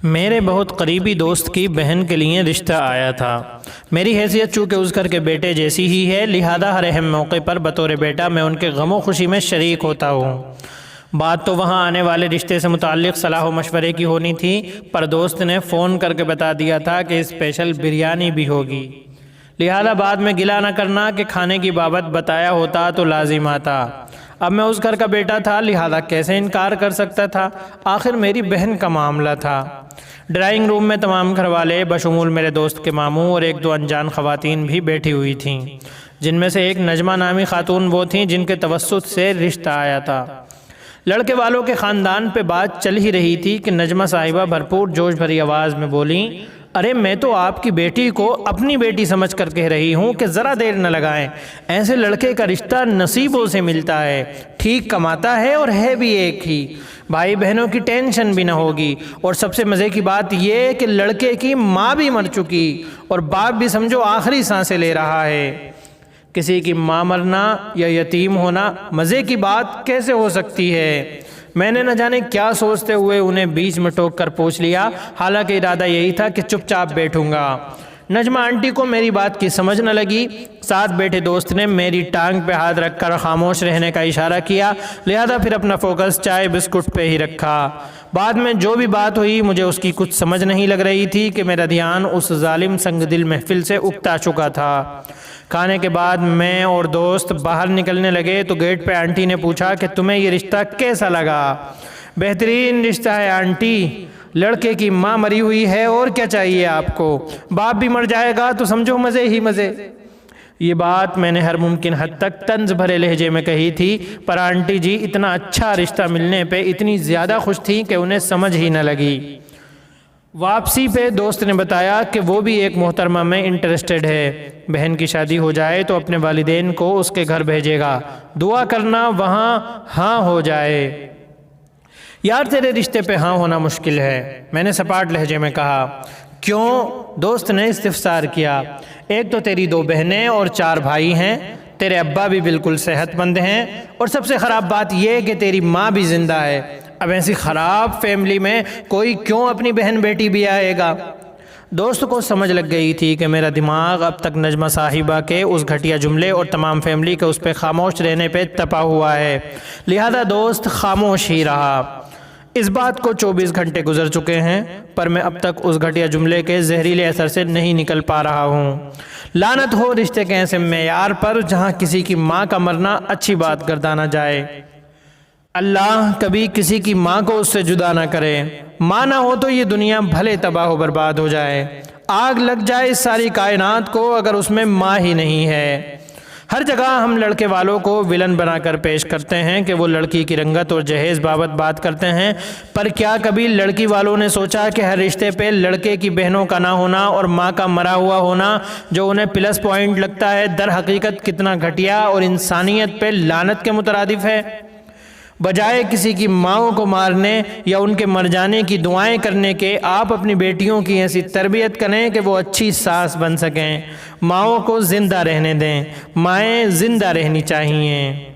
میرے بہت قریبی دوست کی بہن کے لیے رشتہ آیا تھا۔ میری حیثیت چونکہ اس گھر کے بیٹے جیسی ہی ہے، لہذا ہر اہم موقع پر بطور بیٹا میں ان کے غم و خوشی میں شریک ہوتا ہوں۔ بات تو وہاں آنے والے رشتے سے متعلق صلاح و مشورے کی ہونی تھی، پر دوست نے فون کر کے بتا دیا تھا کہ اسپیشل بریانی بھی ہوگی، لہذا بعد میں گلہ نہ کرنا کہ کھانے کی بابت بتایا ہوتا تو لازم آتا۔ اب میں اس گھر کا بیٹا تھا، لہذا کیسے انکار کر سکتا تھا؟ آخر میری بہن کا معاملہ تھا۔ ڈرائنگ روم میں تمام گھر والے بشمول میرے دوست کے ماموں اور ایک دو انجان خواتین بھی بیٹھی ہوئی تھیں، جن میں سے ایک نجمہ نامی خاتون وہ تھیں جن کے توسط سے رشتہ آیا تھا۔ لڑکے والوں کے خاندان پہ بات چل ہی رہی تھی کہ نجمہ صاحبہ بھرپور جوش بھری آواز میں بولیں، ارے میں تو آپ کی بیٹی کو اپنی بیٹی سمجھ کر کہہ رہی ہوں کہ ذرا دیر نہ لگائیں، ایسے لڑکے کا رشتہ نصیبوں سے ملتا ہے، ٹھیک کماتا ہے اور ہے بھی ایک ہی، بھائی بہنوں کی ٹینشن بھی نہ ہوگی، اور سب سے مزے کی بات یہ کہ لڑکے کی ماں بھی مر چکی اور باپ بھی سمجھو آخری سانسیں لے رہا ہے۔ کسی کی ماں مرنا یا یتیم ہونا مزے کی بات کیسے ہو سکتی ہے؟ میں نے نہ جانے کیا سوچتے ہوئے انہیں بیچ میں ٹوک کر پوچھ لیا، حالانکہ ارادہ یہی تھا کہ چپ چاپ بیٹھوں گا۔ نجمہ آنٹی کو میری بات کی سمجھ نہ لگی۔ ساتھ بیٹھے دوست نے میری ٹانگ پہ ہاتھ رکھ کر خاموش رہنے کا اشارہ کیا، لہذا پھر اپنا فوکس چائے بسکٹ پہ ہی رکھا۔ بعد میں جو بھی بات ہوئی مجھے اس کی کچھ سمجھ نہیں لگ رہی تھی کہ میرا دھیان اس ظالم سنگ دل محفل سے اکتا چکا تھا۔ کھانے کے بعد میں اور دوست باہر نکلنے لگے تو گیٹ پہ آنٹی نے پوچھا کہ تمہیں یہ رشتہ کیسا لگا؟ بہترین رشتہ ہے آنٹی، لڑکے کی ماں مری ہوئی ہے اور کیا چاہیے آپ کو، باپ بھی مر جائے گا تو سمجھو مزے ہی مزے۔ یہ بات میں نے ہر ممکن حد تک طنز بھرے لہجے میں کہی تھی، پر آنٹی جی اتنا اچھا رشتہ ملنے پہ اتنی زیادہ خوش تھی کہ انہیں سمجھ ہی نہ لگی۔ واپسی پہ دوست نے بتایا کہ وہ بھی ایک محترمہ میں انٹرسٹڈ ہے، بہن کی شادی ہو جائے تو اپنے والدین کو اس کے گھر بھیجے گا، دعا کرنا وہاں ہاں ہو جائے۔ یار تیرے رشتے پہ ہاں ہونا مشکل ہے، میں نے سپاٹ لہجے میں کہا۔ کیوں؟ دوست نے استفسار کیا۔ ایک تو تیری 2 بہنیں اور 4 بھائی ہیں، تیرے ابا بھی بالکل صحت مند ہیں، اور سب سے خراب بات یہ کہ تیری ماں بھی زندہ ہے۔ اب ایسی خراب فیملی میں کوئی کیوں اپنی بہن بیٹی بھی آئے گا؟ دوست کو سمجھ لگ گئی تھی کہ میرا دماغ اب تک نجمہ صاحبہ کے اس گھٹیا جملے اور تمام فیملی کے اس پہ خاموش رہنے پہ تپا ہوا ہے، لہذا دوست خاموش ہی رہا۔ اس بات کو 24 گھنٹے گزر چکے ہیں، پر میں اب تک اس گھٹیا جملے کے زہریلے اثر سے نہیں نکل پا رہا ہوں۔ لعنت ہو رشتے کے ایسے معیار پر جہاں کسی کی ماں کا مرنا اچھی بات گردانا جائے۔ اللہ کبھی کسی کی ماں کو اس سے جدا نہ کرے، ماں نہ ہو تو یہ دنیا بھلے تباہ و برباد ہو جائے، آگ لگ جائے اس ساری کائنات کو اگر اس میں ماں ہی نہیں ہے۔ ہر جگہ ہم لڑکے والوں کو ولن بنا کر پیش کرتے ہیں کہ وہ لڑکی کی رنگت اور جہیز بابت بات کرتے ہیں، پر کیا کبھی لڑکی والوں نے سوچا کہ ہر رشتے پہ لڑکے کی بہنوں کا نہ ہونا اور ماں کا مرا ہوا ہونا جو انہیں پلس پوائنٹ لگتا ہے، در حقیقت کتنا گھٹیا اور انسانیت پہ لعنت کے مترادف ہے؟ بجائے کسی کی ماؤں کو مارنے یا ان کے مر جانے کی دعائیں کرنے کے، آپ اپنی بیٹیوں کی ایسی تربیت کریں کہ وہ اچھی ساس بن سکیں۔ ماؤں کو زندہ رہنے دیں، مائیں زندہ رہنی چاہیے۔